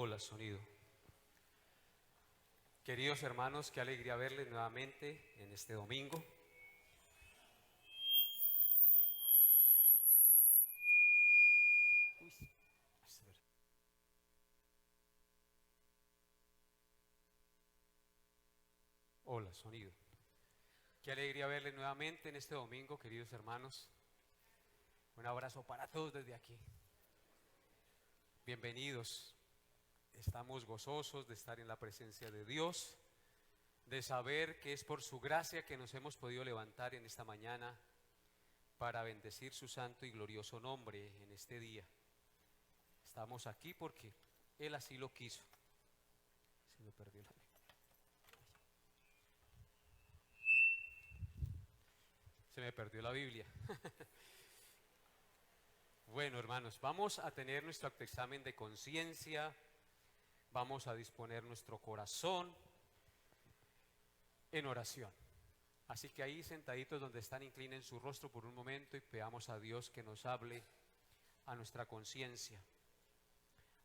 Hola, sonido. Queridos hermanos, qué alegría verles nuevamente en este domingo. Hola, sonido. Qué alegría verles nuevamente en este domingo, queridos hermanos. Un abrazo para todos desde aquí. Bienvenidos. Estamos gozosos de estar en la presencia de Dios, de saber que es por su gracia que nos hemos podido levantar en esta mañana para bendecir su santo y glorioso nombre en este día. Estamos aquí porque Él así lo quiso. Se me perdió la... Se me perdió la Biblia. Bueno, hermanos, vamos a tener nuestro autoexamen de conciencia. Vamos a disponer nuestro corazón en oración. Así que ahí sentaditos donde están, inclinen su rostro por un momento y pedamos a Dios que nos hable a nuestra conciencia.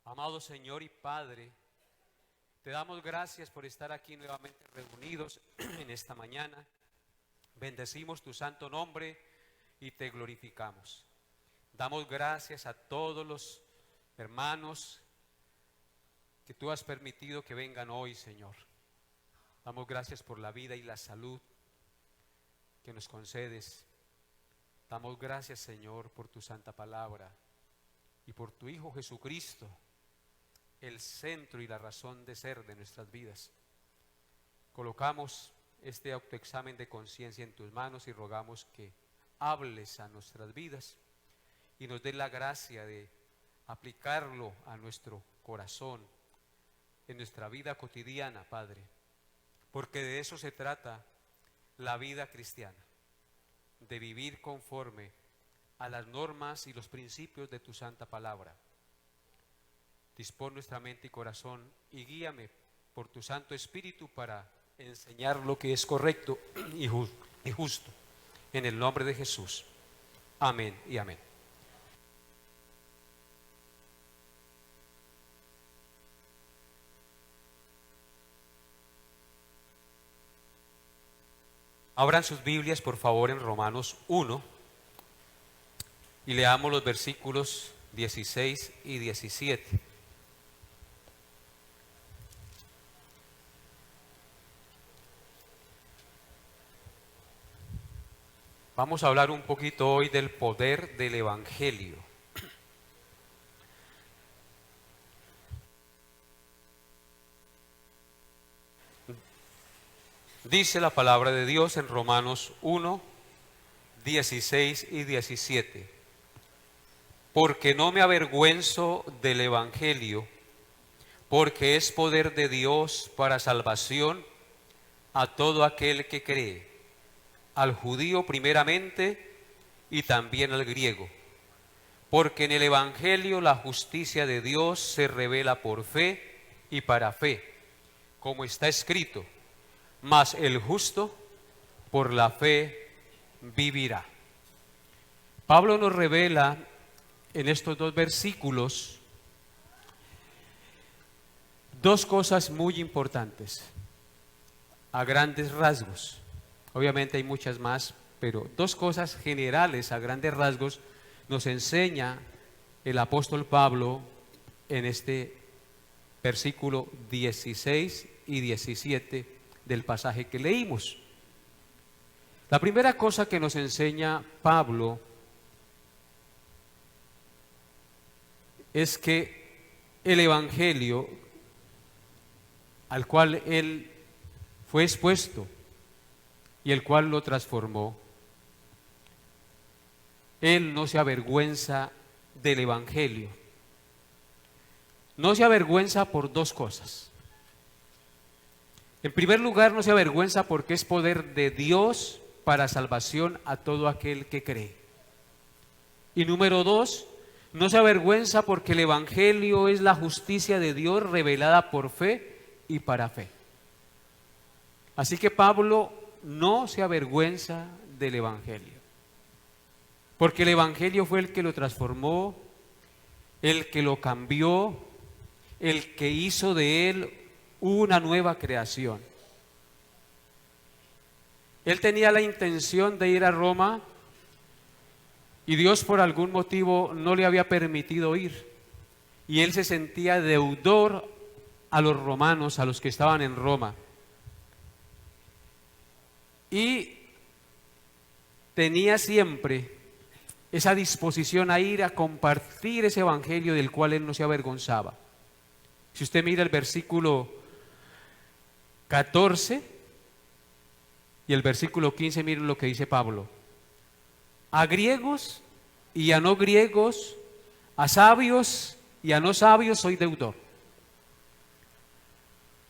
Amado Señor y Padre, te damos gracias por estar aquí nuevamente reunidos en esta mañana. Bendecimos tu santo nombre y te glorificamos. Damos gracias a todos los hermanos que tú has permitido que vengan hoy, Señor. Damos gracias por la vida y la salud que nos concedes. Damos gracias, Señor, por tu santa palabra y por tu Hijo Jesucristo, el centro y la razón de ser de nuestras vidas. Colocamos este autoexamen de conciencia en tus manos y rogamos que hables a nuestras vidas y nos des la gracia de aplicarlo a nuestro corazón, en nuestra vida cotidiana, Padre, porque de eso se trata la vida cristiana, de vivir conforme a las normas y los principios de tu santa palabra. Dispón nuestra mente y corazón y guíame por tu Santo Espíritu para enseñar lo que es correcto y justo. En el nombre de Jesús. Amén y amén. Abran sus Biblias, por favor, en Romanos 1 y leamos los versículos 16 y 17. Vamos a hablar un poquito hoy del poder del Evangelio. Dice la palabra de Dios en Romanos 1, 16 y 17. Porque no me avergüenzo del Evangelio, porque es poder de Dios para salvación a todo aquel que cree, al judío primeramente y también al griego. Porque en el Evangelio la justicia de Dios se revela por fe y para fe, como está escrito: mas el justo por la fe vivirá. Pablo nos revela en estos dos versículos dos cosas muy importantes, a grandes rasgos. Obviamente hay muchas más, pero dos cosas generales a grandes rasgos nos enseña el apóstol Pablo en este versículo 16 y 17 del pasaje que leímos. La primera cosa que nos enseña Pablo es que el Evangelio al cual él fue expuesto y el cual lo transformó, él no se avergüenza del Evangelio. No se avergüenza por dos cosas. En primer lugar, no se avergüenza porque es poder de Dios para salvación a todo aquel que cree. Y número dos, no se avergüenza porque el Evangelio es la justicia de Dios revelada por fe y para fe. Así que Pablo no se avergüenza del Evangelio, porque el Evangelio fue el que lo transformó, el que lo cambió, el que hizo de él una nueva creación. Él tenía la intención de ir a Roma y Dios por algún motivo no le había permitido ir. Y él se sentía deudor a los romanos, a los que estaban en Roma. Y tenía siempre esa disposición a ir a compartir ese evangelio del cual él no se avergonzaba. Si usted mira el versículo 14 y el versículo 15, miren lo que dice Pablo. A griegos y a no griegos, a sabios y a no sabios soy deudor.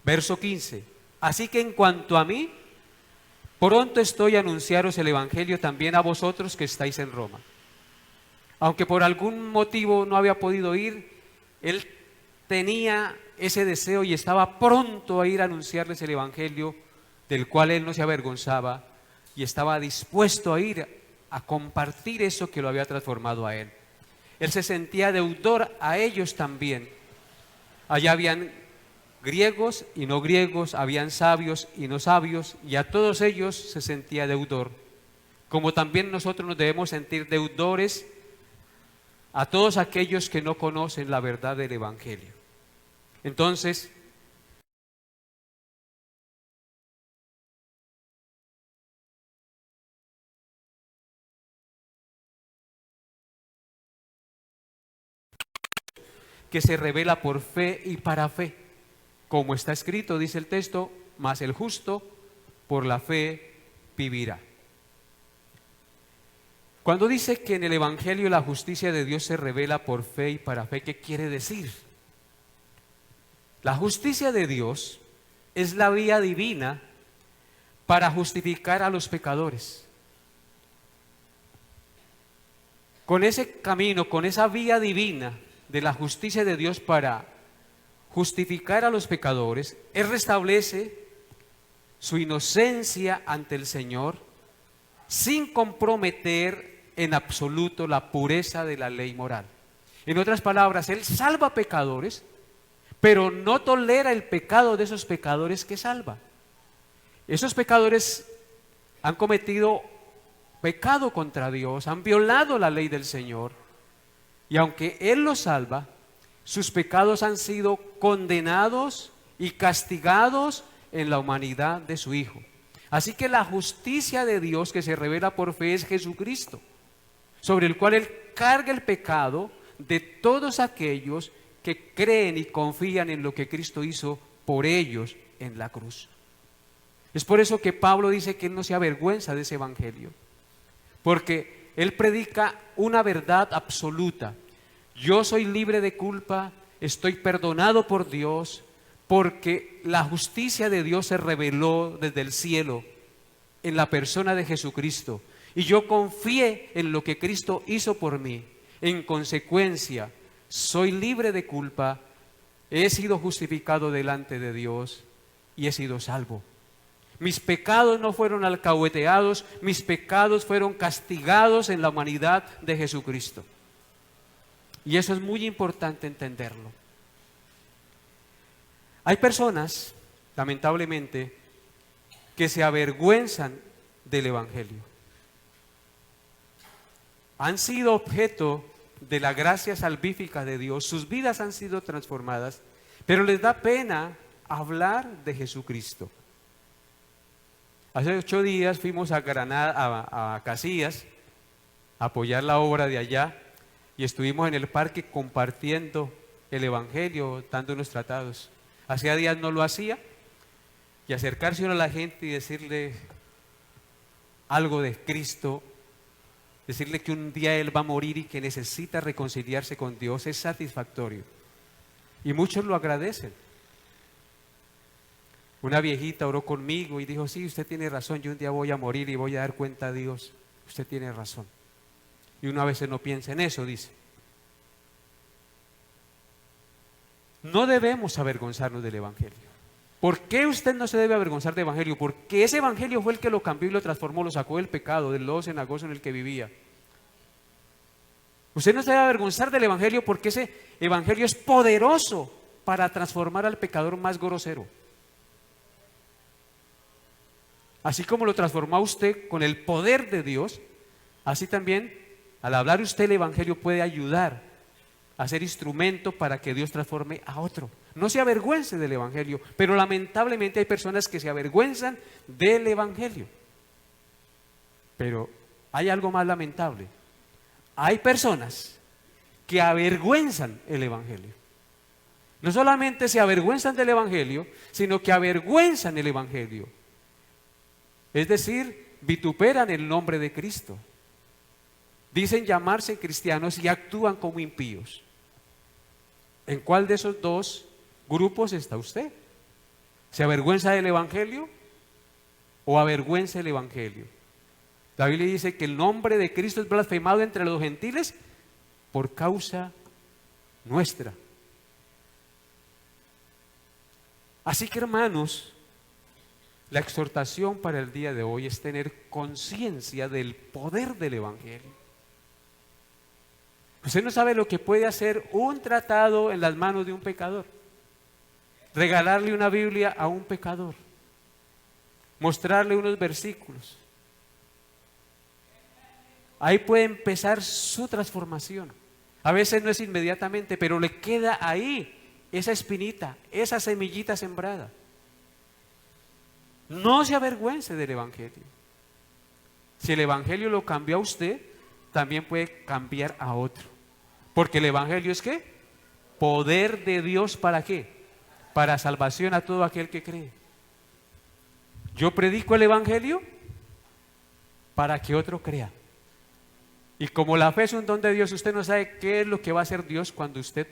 Verso 15. Así que en cuanto a mí, pronto estoy a anunciaros el evangelio también a vosotros que estáis en Roma. Aunque por algún motivo no había podido ir, él tenía ese deseo y estaba pronto a ir a anunciarles el evangelio del cual él no se avergonzaba y estaba dispuesto a ir a compartir eso que lo había transformado a él. Él se sentía deudor a ellos también. Allá habían griegos y no griegos, habían sabios y no sabios, y a todos ellos se sentía deudor. Como también nosotros nos debemos sentir deudores a todos aquellos que no conocen la verdad del evangelio. Entonces, que se revela por fe y para fe, como está escrito, dice el texto, mas el justo por la fe vivirá. Cuando dice que en el evangelio la justicia de Dios se revela por fe y para fe, ¿qué quiere decir? La justicia de Dios es la vía divina para justificar a los pecadores. Con ese camino, con esa vía divina de la justicia de Dios para justificar a los pecadores, Él restablece su inocencia ante el Señor sin comprometer en absoluto la pureza de la ley moral. En otras palabras, Él salva pecadores, pero no tolera el pecado de esos pecadores que salva. Esos pecadores han cometido pecado contra Dios, han violado la ley del Señor, y aunque Él los salva, sus pecados han sido condenados y castigados en la humanidad de su Hijo. Así que la justicia de Dios que se revela por fe es Jesucristo, sobre el cual Él carga el pecado de todos aquellos que creen y confían en lo que Cristo hizo por ellos en la cruz. Es por eso que Pablo dice que él no se avergüenza de ese evangelio, porque él predica una verdad absoluta. Yo soy libre de culpa, estoy perdonado por Dios, porque la justicia de Dios se reveló desde el cielo en la persona de Jesucristo, y yo confié en lo que Cristo hizo por mí. En consecuencia, soy libre de culpa, he sido justificado delante de Dios y he sido salvo. Mis pecados no fueron alcahueteados, mis pecados fueron castigados en la humanidad de Jesucristo. Y eso es muy importante entenderlo. Hay personas, lamentablemente, que se avergüenzan del evangelio. Han sido objeto de la gracia salvífica de Dios, sus vidas han sido transformadas, pero les da pena hablar de Jesucristo. Hace 8 días fuimos a Granada, a Casillas, a apoyar la obra de allá, y estuvimos en el parque compartiendo el evangelio, dando unos tratados. Hacía días no lo hacía, y acercarse uno a la gente y decirle algo de Cristo, decirle que un día Él va a morir y que necesita reconciliarse con Dios, es satisfactorio. Y muchos lo agradecen. Una viejita oró conmigo y dijo, sí, usted tiene razón, yo un día voy a morir y voy a dar cuenta a Dios. Usted tiene razón. Y uno a veces no piensa en eso, dice. No debemos avergonzarnos del evangelio. ¿Por qué usted no se debe avergonzar del evangelio? Porque ese evangelio fue el que lo cambió y lo transformó, lo sacó del pecado, del lodo cenagoso en el que vivía. Usted no se debe avergonzar del evangelio porque ese evangelio es poderoso para transformar al pecador más grosero. Así como lo transformó a usted con el poder de Dios, así también al hablar usted el evangelio puede ayudar a ser instrumento para que Dios transforme a otro. No se avergüence del evangelio, pero lamentablemente hay personas que se avergüenzan del evangelio. Pero hay algo más lamentable. Hay personas que avergüenzan el evangelio. No solamente se avergüenzan del evangelio, sino que avergüenzan el evangelio. Es decir, vituperan el nombre de Cristo. Dicen llamarse cristianos y actúan como impíos. ¿En cuál de esos dos grupos está usted? ¿Se avergüenza del evangelio o avergüenza el evangelio? La Biblia dice que el nombre de Cristo es blasfemado entre los gentiles por causa nuestra. Así que, hermanos, la exhortación para el día de hoy es tener conciencia del poder del evangelio. Usted no sabe lo que puede hacer un tratado en las manos de un pecador. Regalarle una Biblia a un pecador. Mostrarle unos versículos. Ahí puede empezar su transformación. A veces no es inmediatamente, pero le queda ahí esa espinita, esa semillita sembrada. No se avergüence del evangelio. Si el evangelio lo cambió a usted, también puede cambiar a otro. Porque el evangelio es ¿qué? Poder de Dios, ¿para qué? Para salvación a todo aquel que cree. Yo predico el evangelio para que otro crea. Y como la fe es un don de Dios, usted no sabe qué es lo que va a hacer Dios cuando usted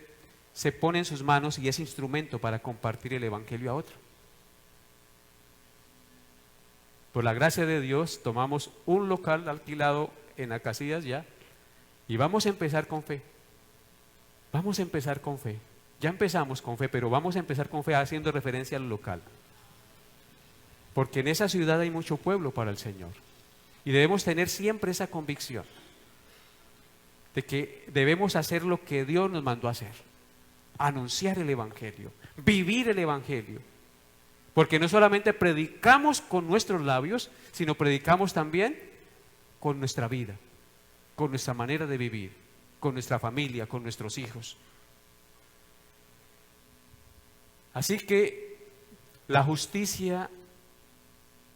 se pone en sus manos y es instrumento para compartir el evangelio a otro. Por la gracia de Dios tomamos un local alquilado en Acacias ya y vamos a empezar con fe. Vamos a empezar con fe. Ya empezamos con fe, pero vamos a empezar con fe haciendo referencia al local. Porque en esa ciudad hay mucho pueblo para el Señor. Y debemos tener siempre esa convicción de que debemos hacer lo que Dios nos mandó a hacer. Anunciar el evangelio, vivir el evangelio. Porque no solamente predicamos con nuestros labios, sino predicamos también con nuestra vida, con nuestra manera de vivir, con nuestra familia, con nuestros hijos. Así que la justicia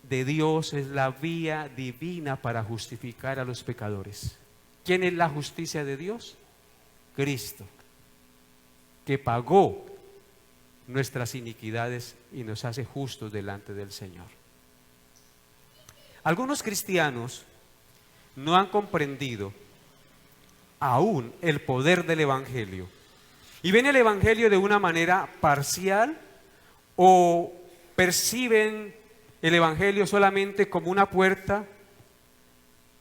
de Dios es la vía divina para justificar a los pecadores. ¿Quién es la justicia de Dios? Cristo, que pagó nuestras iniquidades y nos hace justos delante del Señor. Algunos cristianos no han comprendido aún el poder del evangelio y ven el evangelio de una manera parcial o perciben el evangelio solamente como una puerta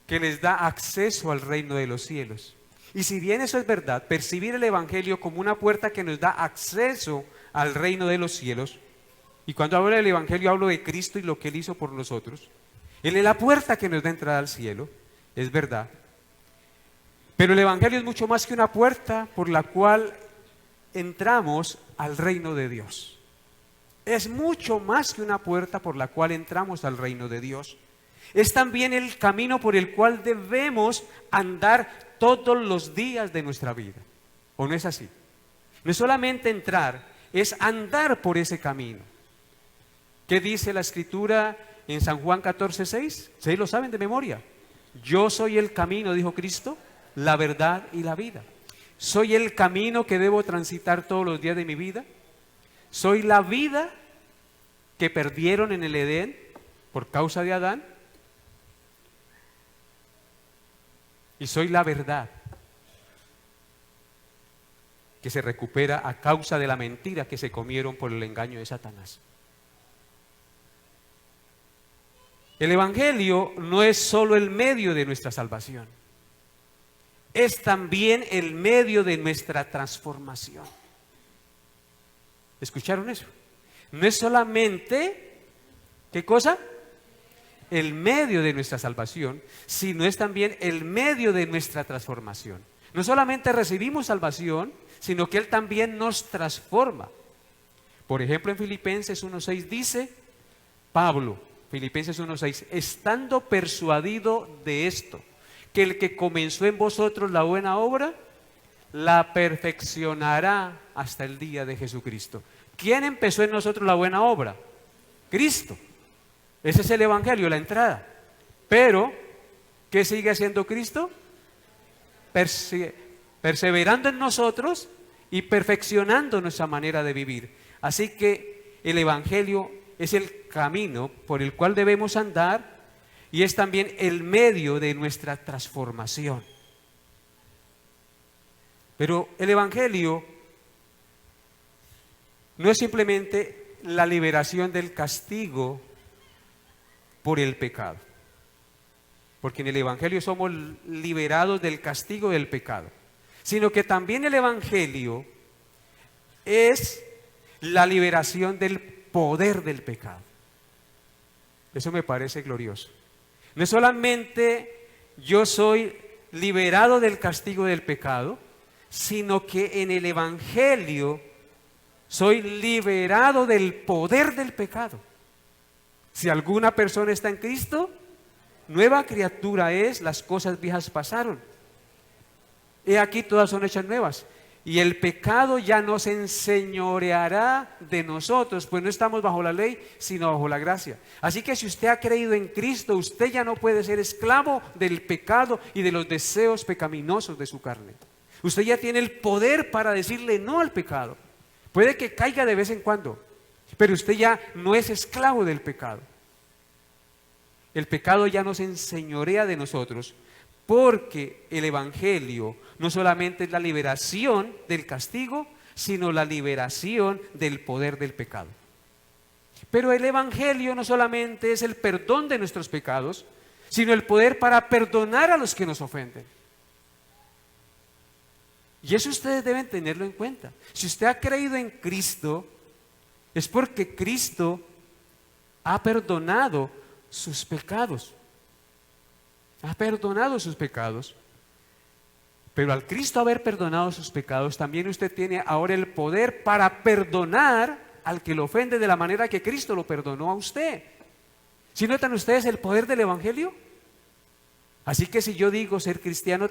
que les da acceso al reino de los cielos. Y si bien eso es verdad, percibir el evangelio como una puerta que nos da acceso al reino de los cielos, y cuando hablo del evangelio hablo de Cristo y lo que Él hizo por nosotros, Él es la puerta que nos da entrada al cielo, es verdad. Pero el evangelio es mucho más que una puerta por la cual entramos al reino de Dios. Es mucho más que una puerta por la cual entramos al reino de Dios. Es también el camino por el cual debemos andar todos los días de nuestra vida. ¿O no es así? No es solamente entrar, es andar por ese camino. ¿Qué dice la Escritura en San Juan 14:6? ¿Ustedes lo saben de memoria? Yo soy el camino, dijo Cristo, la verdad y la vida. Soy el camino que debo transitar todos los días de mi vida. Soy la vida que perdieron en el Edén por causa de Adán. Y soy la verdad que se recupera a causa de la mentira que se comieron por el engaño de Satanás. El evangelio no es solo el medio de nuestra salvación, es también el medio de nuestra transformación. ¿Escucharon eso? No es solamente, ¿qué cosa? El medio de nuestra salvación, sino es también el medio de nuestra transformación. No solamente recibimos salvación, sino que Él también nos transforma. Por ejemplo, en Filipenses 1:6 dice Pablo, Filipenses 1:6, estando persuadido de esto, que el que comenzó en vosotros la buena obra, la perfeccionará hasta el día de Jesucristo. ¿Quién empezó en nosotros la buena obra? Cristo. Ese es el Evangelio, la entrada. Pero, ¿qué sigue haciendo Cristo? Perseverando en nosotros y perfeccionando nuestra manera de vivir. Así que el Evangelio es el camino por el cual debemos andar y es también el medio de nuestra transformación. Pero el Evangelio no es simplemente la liberación del castigo por el pecado, porque en el Evangelio somos liberados del castigo del pecado, sino que también el Evangelio es la liberación del poder del pecado. Eso me parece glorioso. No solamente yo soy liberado del castigo del pecado, sino que en el Evangelio soy liberado del poder del pecado. Si alguna persona está en Cristo, nueva criatura es, las cosas viejas pasaron. He aquí todas son hechas nuevas. Y el pecado ya no se enseñoreará de nosotros, pues no estamos bajo la ley, sino bajo la gracia. Así que si usted ha creído en Cristo, usted ya no puede ser esclavo del pecado y de los deseos pecaminosos de su carne. Usted ya tiene el poder para decirle no al pecado. Puede que caiga de vez en cuando, pero usted ya no es esclavo del pecado. El pecado ya no se enseñorea de nosotros, porque el Evangelio no solamente es la liberación del castigo, sino la liberación del poder del pecado. Pero el Evangelio no solamente es el perdón de nuestros pecados, sino el poder para perdonar a los que nos ofenden. Y eso ustedes deben tenerlo en cuenta. Si usted ha creído en Cristo, es porque Cristo ha perdonado sus pecados. Ha perdonado sus pecados. Pero al Cristo haber perdonado sus pecados, también usted tiene ahora el poder para perdonar al que lo ofende de la manera que Cristo lo perdonó a usted. ¿Sí notan ustedes el poder del Evangelio? Así que si yo digo ser cristiano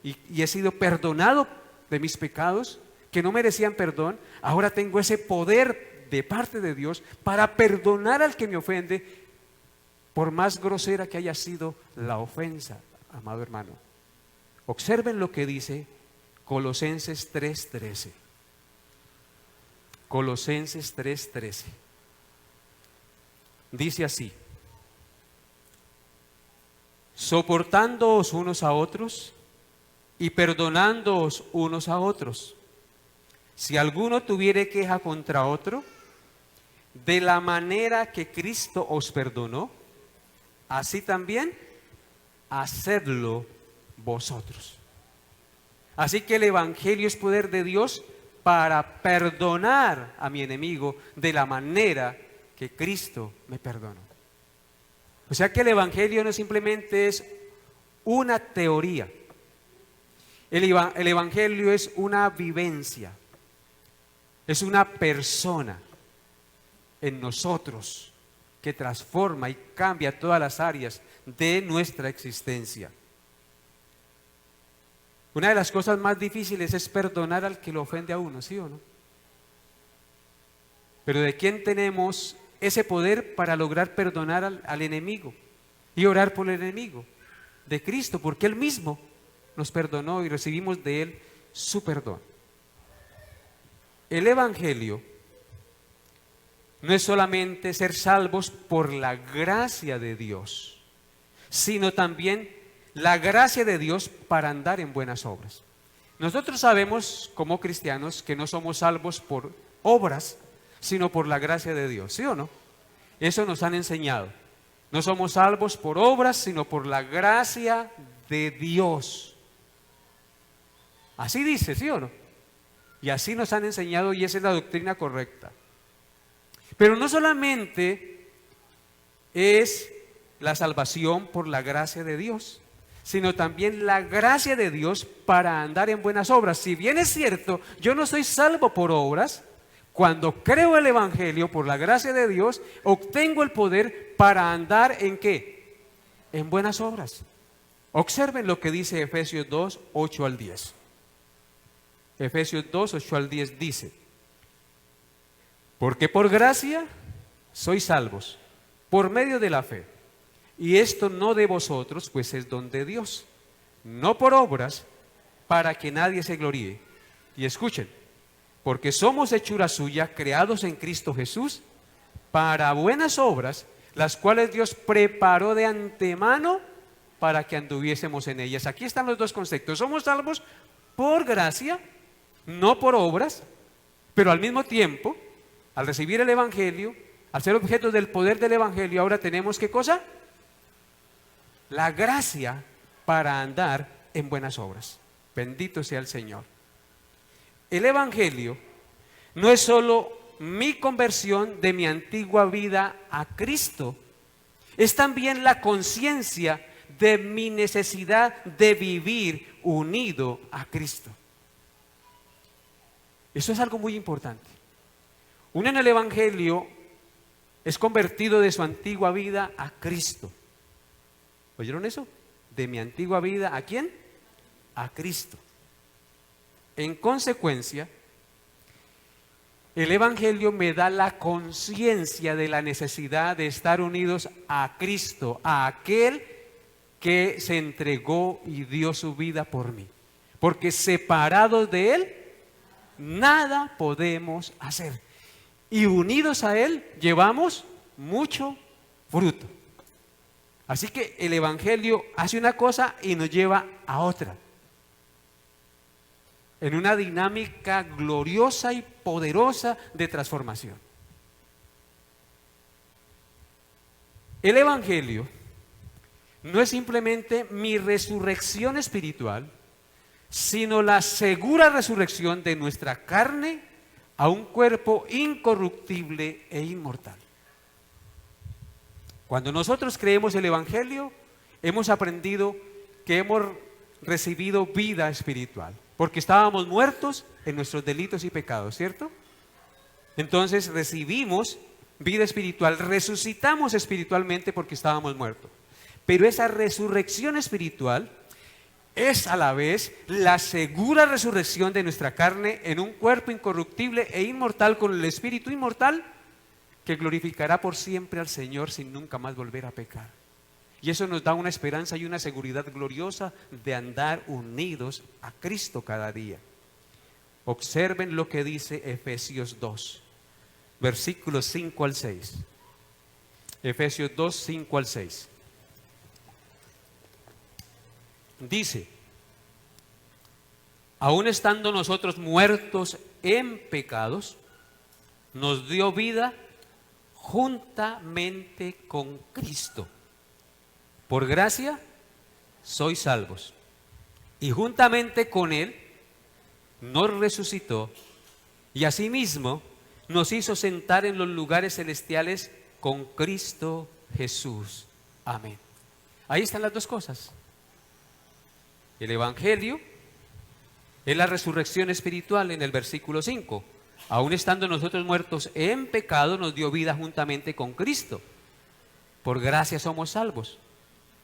y he sido perdonado de mis pecados, que no merecían perdón, ahora tengo ese poder de parte de Dios para perdonar al que me ofende, por más grosera que haya sido la ofensa, amado hermano. Observen lo que dice Colosenses 3:13. Colosenses 3:13. Dice así: soportándoos unos a otros y perdonándoos unos a otros, si alguno tuviere queja contra otro, de la manera que Cristo os perdonó, así también hacedlo vosotros. Así que el Evangelio es poder de Dios para perdonar a mi enemigo de la manera que Cristo me perdonó. O sea que el Evangelio no simplemente es una teoría. El Evangelio es una vivencia, es una persona en nosotros que transforma y cambia todas las áreas de nuestra existencia. Una de las cosas más difíciles es perdonar al que lo ofende a uno, ¿sí o no? Pero ¿de quién tenemos ese poder para lograr perdonar al enemigo y orar por el enemigo? De Cristo, porque Él mismo nos perdonó y recibimos de Él su perdón. El Evangelio no es solamente ser salvos por la gracia de Dios, sino también la gracia de Dios para andar en buenas obras. Nosotros sabemos como cristianos que no somos salvos por obras, sino por la gracia de Dios, ¿sí o no? Eso nos han enseñado. No somos salvos por obras, sino por la gracia de Dios. Así dice, ¿sí o no? Y así nos han enseñado y esa es la doctrina correcta. Pero no solamente es la salvación por la gracia de Dios, sino también la gracia de Dios para andar en buenas obras. Si bien es cierto, yo no soy salvo por obras, Cuando creo el Evangelio, por la gracia de Dios, obtengo el poder para andar ¿en qué? En buenas obras. Observen lo que dice Efesios 2, 8 al 10. Efesios 2, 8 al 10 dice: porque por gracia sois salvos, por medio de la fe. Y esto no de vosotros, pues es don de Dios, no por obras, para que nadie se gloríe. Y escuchen, porque somos hechura suya, creados en Cristo Jesús, para buenas obras, las cuales Dios preparó de antemano para que anduviésemos en ellas. Aquí están los dos conceptos. Somos salvos por gracia, no por obras, pero al mismo tiempo, al recibir el Evangelio, al ser objeto del poder del Evangelio, ahora tenemos ¿qué cosa? La gracia para andar en buenas obras. Bendito sea el Señor. El Evangelio no es solo mi conversión de mi antigua vida a Cristo, es también la conciencia de mi necesidad de vivir unido a Cristo. Eso es algo muy importante. Uno en el Evangelio es convertido de su antigua vida a Cristo. ¿Oyeron eso? De mi antigua vida, ¿a quién? A Cristo. En consecuencia, el Evangelio me da la conciencia de la necesidad de estar unidos a Cristo, a aquel que se entregó y dio su vida por mí. Porque separados de Él, nada podemos hacer. Y unidos a Él, llevamos mucho fruto. Así que el Evangelio hace una cosa y nos lleva a otra. En una dinámica gloriosa y poderosa de transformación. El Evangelio no es simplemente mi resurrección espiritual, sino la segura resurrección de nuestra carne a un cuerpo incorruptible e inmortal. Cuando nosotros creemos el Evangelio, hemos aprendido que hemos recibido vida espiritual, porque estábamos muertos en nuestros delitos y pecados, ¿cierto? Entonces recibimos vida espiritual, resucitamos espiritualmente porque estábamos muertos. Pero esa resurrección espiritual es a la vez la segura resurrección de nuestra carne en un cuerpo incorruptible e inmortal con el espíritu inmortal que glorificará por siempre al Señor sin nunca más volver a pecar. Y eso nos da una esperanza y una seguridad gloriosa de andar unidos a Cristo cada día. Observen lo que dice Efesios 2, versículos 5 al 6. Efesios 2, 5 al 6. Dice: aun estando nosotros muertos en pecados, nos dio vida juntamente con Cristo. Por gracia sois salvos. Y juntamente con Él nos resucitó y asimismo nos hizo sentar en los lugares celestiales con Cristo Jesús. Amén. Ahí están las dos cosas. El Evangelio es la resurrección espiritual en el versículo 5. Aun estando nosotros muertos en pecado, nos dio vida juntamente con Cristo. Por gracia somos salvos.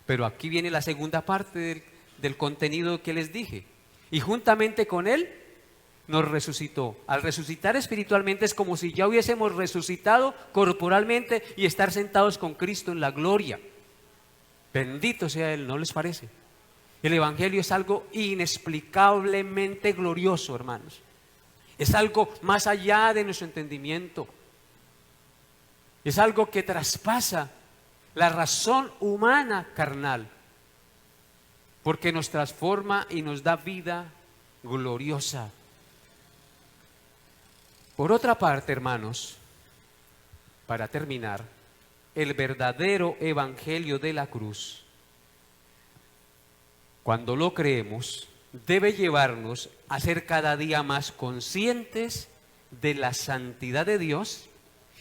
Pero aquí viene la segunda parte del contenido que les dije. Y juntamente con Él nos resucitó. Al resucitar espiritualmente es como si ya hubiésemos resucitado corporalmente y estar sentados con Cristo en la gloria. Bendito sea Él, ¿no les parece? El Evangelio es algo inexplicablemente glorioso, hermanos. Es algo más allá de nuestro entendimiento. Es algo que traspasa la razón humana carnal, porque nos transforma y nos da vida gloriosa. Por otra parte, hermanos, para terminar, el verdadero evangelio de la cruz, cuando lo creemos, debe llevarnos a ser cada día más conscientes de la santidad de Dios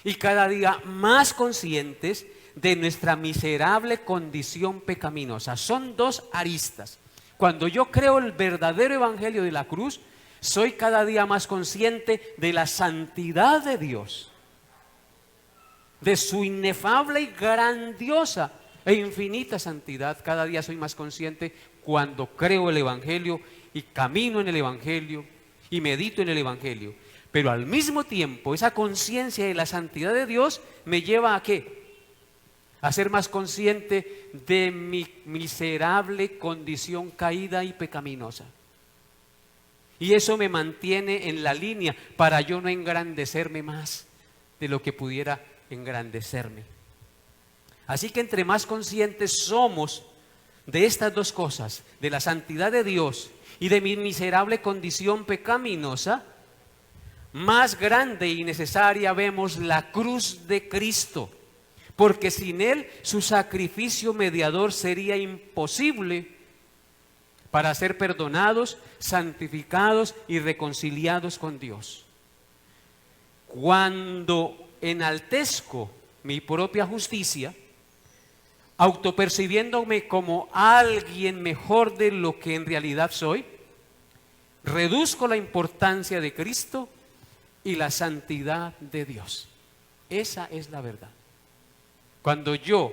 y cada día más conscientes de nuestra miserable condición pecaminosa. Son dos aristas. Cuando yo creo el verdadero evangelio de la cruz, Soy cada día más consciente de la santidad de Dios, de su inefable y grandiosa e infinita santidad. Cada día soy más consciente cuando creo el Evangelio y camino en el Evangelio y medito en el Evangelio. Pero al mismo tiempo, esa conciencia de la santidad de Dios me lleva ¿a qué? A ser más consciente de mi miserable condición caída y pecaminosa. Y eso me mantiene en la línea para yo no engrandecerme más de lo que pudiera engrandecerme. Así que entre más conscientes somos de estas dos cosas, de la santidad de Dios y de mi miserable condición pecaminosa, más grande y necesaria vemos la cruz de Cristo, porque sin Él su sacrificio mediador sería imposible para ser perdonados, santificados y reconciliados con Dios. Cuando enaltezco mi propia justicia, autopercibiéndome como alguien mejor de lo que en realidad soy, reduzco la importancia de Cristo y la santidad de Dios. Esa es la verdad. Cuando yo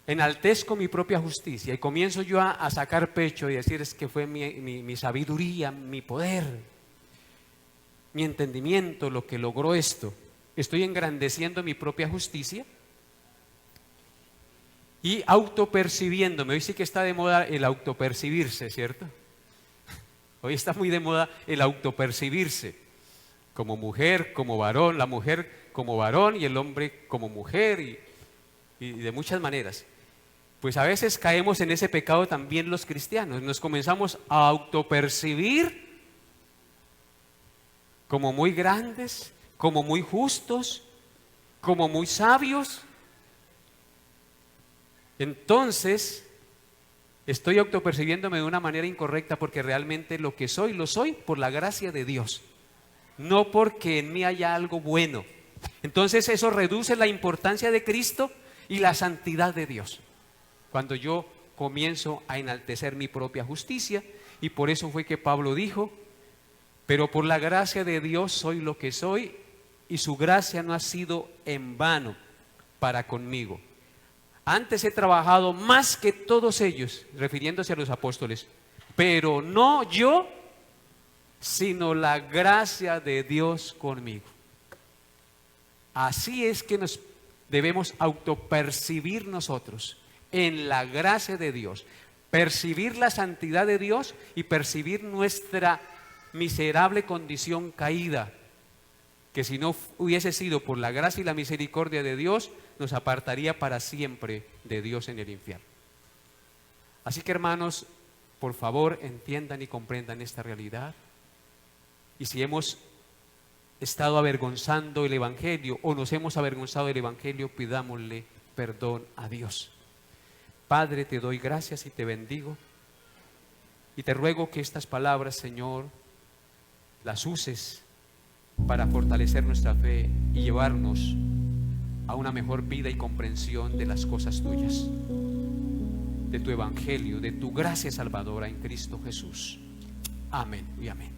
enaltezco mi propia justicia y comienzo yo a sacar pecho y decir es que fue mi sabiduría, mi poder, mi entendimiento lo que logró esto, estoy engrandeciendo mi propia justicia y autopercibiéndome. Hoy sí que está de moda el autopercibirse, ¿cierto? Hoy está muy de moda el autopercibirse, como mujer, como varón, la mujer como varón y el hombre como mujer y de muchas maneras. Pues a veces caemos en ese pecado también los cristianos, nos comenzamos a autopercibir como muy grandes, como muy justos, como muy sabios. Entonces, estoy autopercibiéndome de una manera incorrecta porque realmente lo que soy, lo soy por la gracia de Dios, no porque en mí haya algo bueno. Entonces eso reduce la importancia de Cristo y la santidad de Dios. Cuando yo comienzo a enaltecer mi propia justicia, y por eso fue que Pablo dijo, pero por la gracia de Dios soy lo que soy, y su gracia no ha sido en vano para conmigo. Antes he trabajado más que todos ellos, refiriéndose a los apóstoles, pero no yo, sino la gracia de Dios conmigo. Así es que nos debemos autopercibir nosotros en la gracia de Dios, percibir la santidad de Dios y percibir nuestra miserable condición caída, que si no hubiese sido por la gracia y la misericordia de Dios, nos apartaría para siempre de Dios en el infierno. Así que hermanos, por favor entiendan y comprendan esta realidad. Y si hemos estado avergonzando el Evangelio o nos hemos avergonzado del Evangelio, pidámosle perdón a Dios. Padre, te doy gracias y te bendigo y te ruego que estas palabras, Señor, las uses para fortalecer nuestra fe y llevarnos a una mejor vida y comprensión de las cosas tuyas, de tu Evangelio, de tu gracia salvadora en Cristo Jesús. Amén y amén.